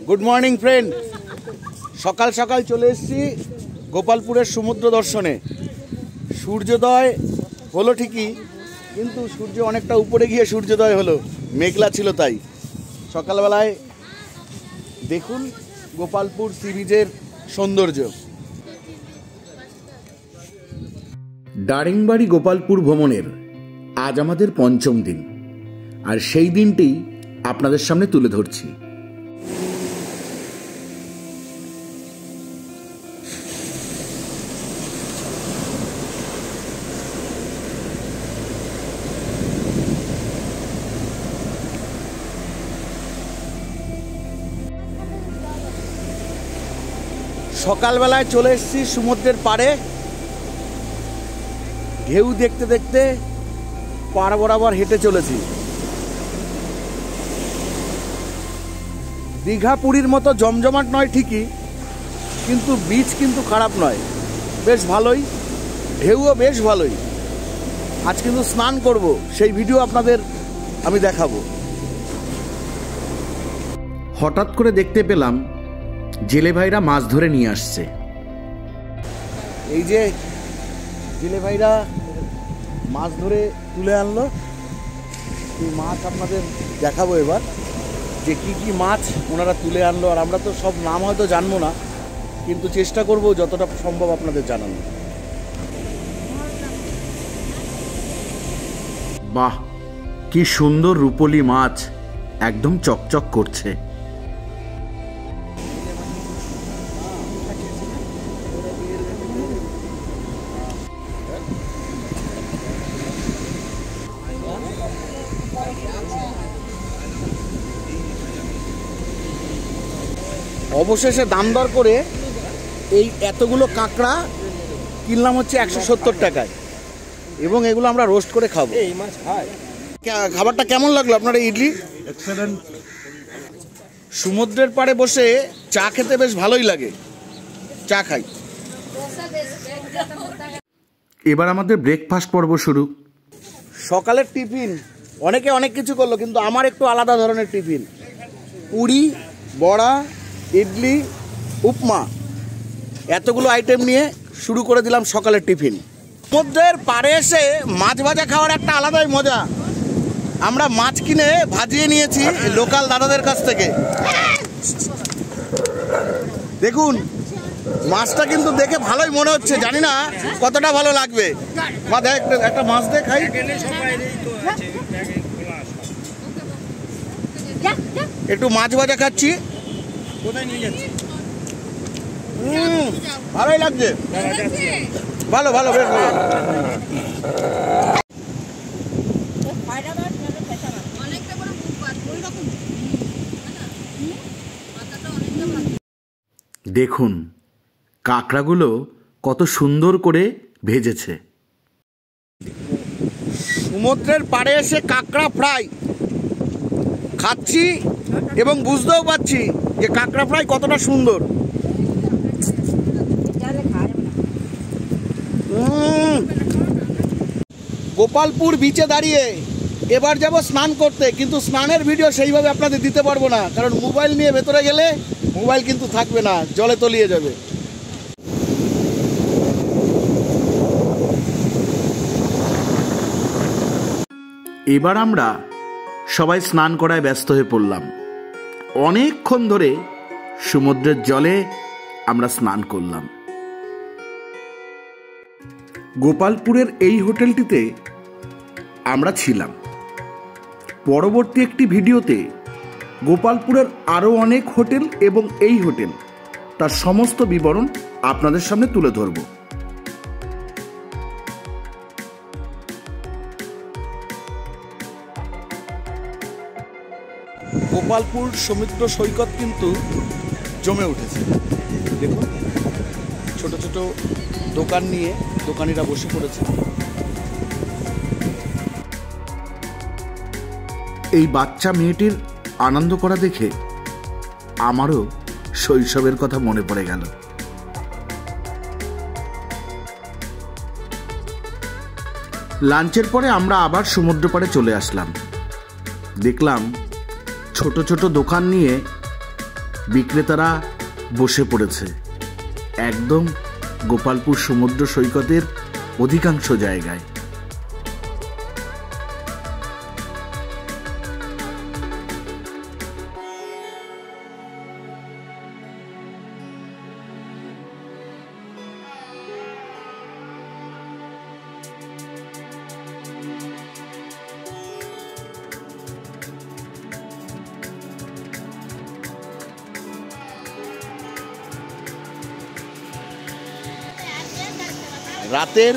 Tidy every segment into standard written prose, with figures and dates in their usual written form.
Good morning friend. সকাল সকাল চলে এসেছি গোপালপুরের সমুদ্র দর্শনে। সূর্যোদয় হলো ঠিকই, কিন্তু সূর্য অনেকটা উপরে গিয়ে সূর্যোদয় হলো, মেঘলা ছিল তাই। সকালবেলায় দেখুন গোপালপুর সি বিচের সৌন্দর্য। দারিংবাড়ি গোপালপুর ভ্রমণের আজ আমাদের পঞ্চম দিন, আর সেই দিনটি আপনাদের সামনে তুলে ধরছি। সকালবেলায় চলে এসেছি সমুদ্রের পাড়ে। ঢেউ দেখতে দেখতে পাড় বরাবর হেঁটে চলেছি। দীঘা পুরীর মতো জমজমাট নয় ঠিকই, কিন্তু বিচ কিন্তু খারাপ নয়, বেশ ভালোই, ঢেউও বেশ ভালোই। আজ কিন্তু স্নান করব, সেই ভিডিও আপনাদের আমি দেখাবো। হঠাৎ করে দেখতে পেলাম জেলে ভাইরা মাছ ধরে নিয়ে আসছে। এই যে জেলে ভাইরা মাছ ধরে তুলে আনলো, এই মাছ আপনাদের দেখাবো এবার যে কি কি মাছ ওনারা তুলে আনলো। আর আমরা তো সব নাম হয়তো জানবো না, কিন্তু চেষ্টা করব যতটা সম্ভব আপনাদের জানানো। বাহ, কি সুন্দর রূপোলি মাছ, একদম চকচক করছে। অবশেষে দাম দর করে এই এতগুলো কাঁকড়া কিনলাম হচ্ছে 170 টাকায়, এবং এগুলো আমরা রোস্ট করে খাবো। খাবারটা কেমন লাগলো আপনার? ইডলি এক্সেলেন্ট। সমুদ্রের পাড়ে বসে চা খেতে বেশ ভালোই লাগে, চা খাই। এবার আমাদের ব্রেকফাস্ট পর্ব শুরু। সকালের টিফিন অনেকে অনেক কিছু করলো, কিন্তু আমার একটু আলাদা ধরনের টিফিন। পুরি, বড়া, ইডলি, উপমা, এতগুলো আইটেম নিয়ে শুরু করে দিলাম সকালের টিফিন। সমুদ্রের পাড়ে এসে মাছ ভাজা খাওয়ার একটা আলাদাই মজা। আমরা মাছ কিনে ভাজিয়ে নিয়েছি লোকাল দাদাদের কাছ থেকে। দেখুন মাছটা কিন্তু দেখে ভালোই মনে হচ্ছে, জানি না কতটা ভালো লাগবে। মা দেখ একটা মাছ দিয়ে খাই। একটু মাছ ভাজা খাচ্ছি, ভালোই লাগছে। ভালো ভালো, বেশ ভালো। দেখুন কাঁকড়াগুলো কত সুন্দর করে ভেজেছে। সমুদ্রের পাড়ে এসে কাঁকড়া ফ্রাই খাচ্ছি, এবং বুঝতেও পারছি যে কাঁকড়া ফ্রাই কতটা সুন্দর। গোপালপুর বিচে দাঁড়িয়ে এবার যাব স্নান করতে, কিন্তু স্নানের ভিডিও সেইভাবে আপনাদের দিতে পারবো না, কারণ মোবাইল নিয়ে ভেতরে গেলে মোবাইল কিন্তু থাকবে না, জলে তলিয়ে যাবে। এবার আমরা সবাই স্নান করায় ব্যস্ত হয়ে পড়লাম। অনেকক্ষণ ধরে সমুদ্রের জলে আমরা স্নান করলাম। গোপালপুরের এই হোটেলটিতে আমরা ছিলাম। পরবর্তী একটি ভিডিওতে গোপালপুরের আরও অনেক হোটেল এবং এই হোটেল, তার সমস্ত বিবরণ আপনাদের সামনে তুলে ধরব। গোপালপুর সমুদ্র সৈকত কিন্তু জমে উঠেছে। দেখুন ছোট ছোট দোকান নিয়ে দোকানিরা বসে পড়েছে। এই বাচ্চা মেয়েটির আনন্দ করা দেখে আমারও শৈশবের কথা মনে পড়ে গেল। লাঞ্চের পরে আমরা আবার সমুদ্র পাড়ে চলে আসলাম। দেখলাম ছোট ছোট দোকান নিয়ে বিক্রেতারা বসে পড়েছে একদম গোপালপুর সমুদ্র সৈকতের অধিকাংশ জায়গায়। রাতের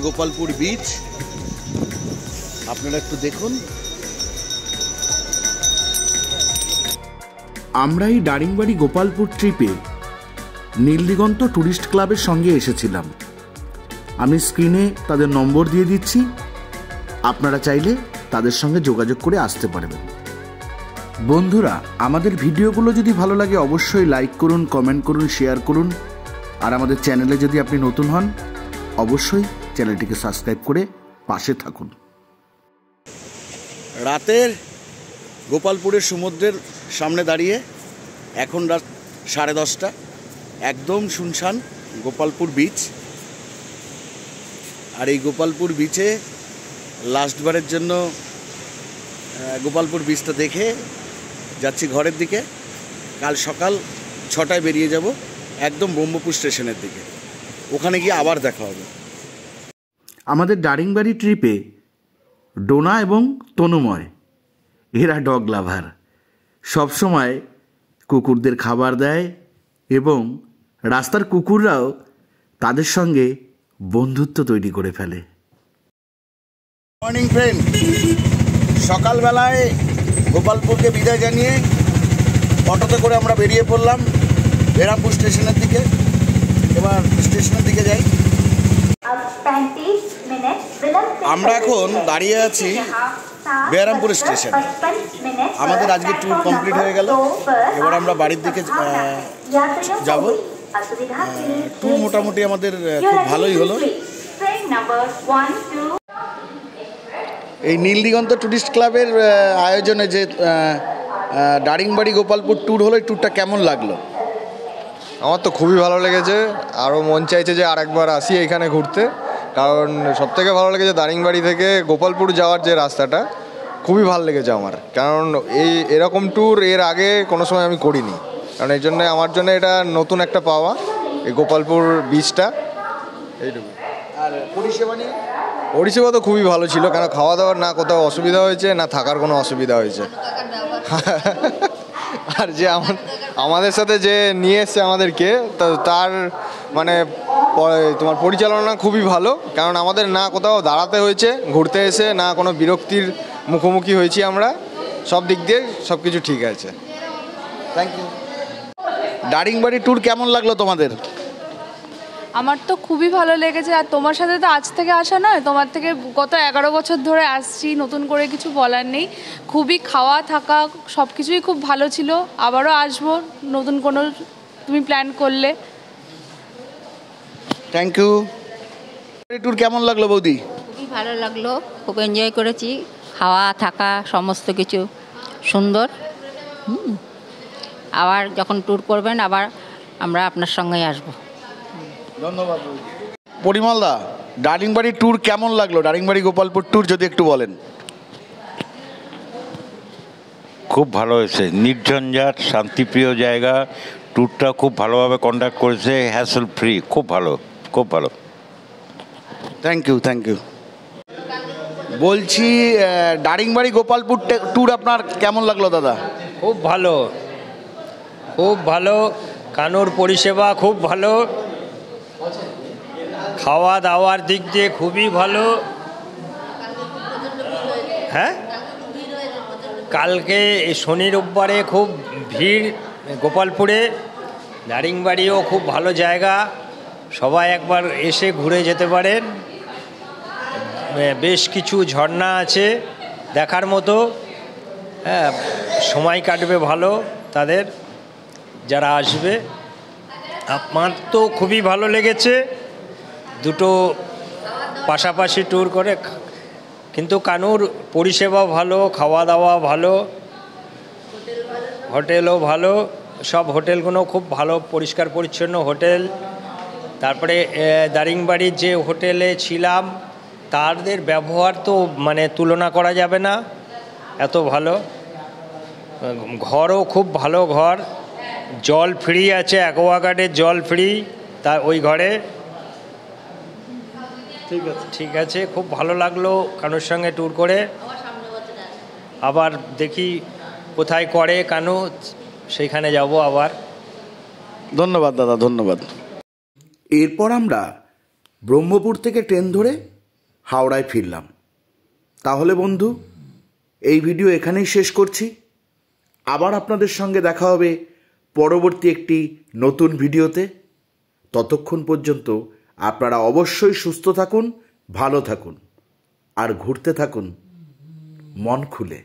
গোপালপুর বিচ আপনারা একটু দেখুন। আমরা এই দারিংবাড়ি গোপালপুর ট্রিপে নীলদিগন্ত ট্যুরিস্ট ক্লাবের সঙ্গে এসেছিলাম। আমি স্ক্রিনে তাদের নম্বর দিয়ে দিচ্ছি, আপনারা চাইলে তাদের সঙ্গে যোগাযোগ করে আসতে পারবেন। বন্ধুরা, আমাদের ভিডিওগুলো যদি ভালো লাগে অবশ্যই লাইক করুন, কমেন্ট করুন, শেয়ার করুন। আর আমাদের চ্যানেলে যদি আপনি নতুন হন অবশ্যই চ্যানেলটিকে সাবস্ক্রাইব করে পাশে থাকুন। রাতের গোপালপুরের সমুদ্রের সামনে দাঁড়িয়ে এখন রাত 10:30, একদম শুনশান গোপালপুর বিচ। আর এই গোপালপুর বিচে লাস্টবারের জন্য গোপালপুর বিচটা দেখে যাচ্ছি ঘরের দিকে। কাল সকাল 6টায় বেরিয়ে যাব একদম ব্রহ্মপুর স্টেশনের দিকে, ওখানে গিয়ে আবার দেখা হবে। আমাদের দারিংবাড়ি ট্রিপে ডোনা এবং তনুময় এরা ডগ লাভার, সবসময় কুকুরদের খাবার দেয় এবং রাস্তার কুকুররাও তাদের সঙ্গে বন্ধুত্ব তৈরি করে ফেলে। মর্নিং ফ্রেন্ড, সকালবেলায় গোপালপুরকে বিদায় জানিয়ে অটোতে করে আমরা বেরিয়ে পড়লাম বেরামপুর স্টেশনের দিকে। এবার স্টেশনের দিকে যাই। আমরা এখন দাঁড়িয়ে আছি বেরামপুর স্টেশন। আমাদের আজকে ট্যুর কমপ্লিট হয়ে গেল, এবার আমরা বাড়ির দিকে যাব। ট্যুর মোটামুটি আমাদের খুব ভালোই হলো। এই নীলদিগন্ত ট্যুরিস্ট ক্লাবের আয়োজনে যে দারিংবাড়ি গোপালপুর ট্যুর হলো, এই ট্যুরটা কেমন লাগলো? আমার তো খুবই ভালো লেগেছে, আরও মন চাইছে যে আরেকবার আসি এখানে ঘুরতে। কারণ সবথেকে ভালো লেগেছে দারিংবাড়ি থেকে গোপালপুর যাওয়ার যে রাস্তাটা, খুবই ভালো লেগেছে আমার। কারণ এরকম ট্যুর এর আগে কোনো সময় আমি করিনি, কারণ এই জন্যে আমার জন্য এটা নতুন একটা পাওয়া, এই গোপালপুর বিচটা। এইটুকু। আর পরিষেবা নিয়ে? পরিষেবা তো খুবই ভালো ছিল, কেন খাওয়া দাওয়ার না কোথাও অসুবিধা হয়েছে না থাকার কোনো অসুবিধা হয়েছে। আর যে আমাদের সাথে যে নিয়ে এসছে আমাদেরকে, তার মানে তোমার পরিচালনা খুবই ভালো। কারণ আমাদের না কোথাও দাঁড়াতে হয়েছে ঘুরতে এসে, না কোনো বিরক্তির মুখোমুখি হয়েছি আমরা। সব দিক দিয়ে সব কিছু ঠিক আছে। Thank you. দারিংবাড়ি ট্যুর কেমন লাগলো তোমাদের? আমার তো খুবই ভালো লেগেছে। আর তোমার সাথে তো আজ থেকে আসা নয়, তোমার থেকে গত 11 বছর ধরে আসছি, নতুন করে কিছু বলার নেই। খুবই খাওয়া থাকা সব কিছুই খুব ভালো ছিল। আবারও আসবো নতুন কোনো তুমি প্ল্যান করলে। Thank you. ট্যুর কেমন লাগলো বৌদি? খুবই ভালো লাগলো, খুব এনজয় করেছি। খাওয়া থাকা সমস্ত কিছু সুন্দর। আবার যখন ট্যুর করবেন আবার আমরা আপনার সঙ্গেই আসবো। ধন্যবাদ। পরিমলদা, দারিংবাড়ি ট্যুর কেমন লাগলো? দারিংবাড়ি গোপালপুর ট্যুর যদি একটু বলেন। খুব ভালো হয়েছে, নির্ঝঞ্ঝাট শান্তিপ্রিয় জায়গা। ট্যুরটা খুব ভালোভাবে কন্ডাক্ট করেছে, হ্যাসেল ফ্রি। খুব ভালো, খুব ভালো। Thank you, thank you. বলছি দারিংবাড়ি গোপালপুর ট্যুর আপনার কেমন লাগলো দাদা? খুব ভালো, খুব ভালো। কানুর পরিষেবা খুব ভালো, খাওয়া দাওয়ার দিক দিয়ে খুবই ভালো। হ্যাঁ, কালকে শনি রোববারে খুব ভিড় গোপালপুরে। দারিংবাড়িও খুব ভালো জায়গা, সবাই একবার এসে ঘুরে যেতে পারেন। বেশ কিছু ঝর্ণা আছে দেখার মতো। হ্যাঁ, সময় কাটবে ভালো তাদের যারা আসবে। আমার তো খুবই ভালো লেগেছে দুটো পাশাপাশি ট্যুর করে। কিন্তু কানুর পরিষেবা ভালো, খাওয়া দাওয়া ভালো, হোটেলও ভালো, সব হোটেলগুলো খুব ভালো, পরিষ্কার পরিচ্ছন্ন হোটেল। তারপরে দারিংবাড়ির যে হোটেলে ছিলাম তাদের ব্যবহার তো মানে তুলনা করা যাবে না, এত ভালো। ঘরও খুব ভালো ঘর, জল ফ্রি আছে, অ্যাকোয়াগার্ডের জল ফ্রি তা ওই ঘরে। ঠিক আছে, খুব ভালো লাগলো কানুর সঙ্গে ট্যুর করে। আবার দেখি কোথায় করে কানু, সেইখানে যাব আবার। ধন্যবাদ দাদা, ধন্যবাদ। এরপর আমরা ব্রহ্মপুর থেকে ট্রেন ধরে হাওড়ায় ফিরলাম। তাহলে বন্ধু, এই ভিডিও এখানেই শেষ করছি। আবার আপনাদের সঙ্গে দেখা হবে পরবর্তী একটি নতুন ভিডিওতে। ততক্ষণ পর্যন্ত আপনারা অবশ্যই সুস্থ থাকুন, ভালো থাকুন আর ঘুরতে থাকুন মন খুলে।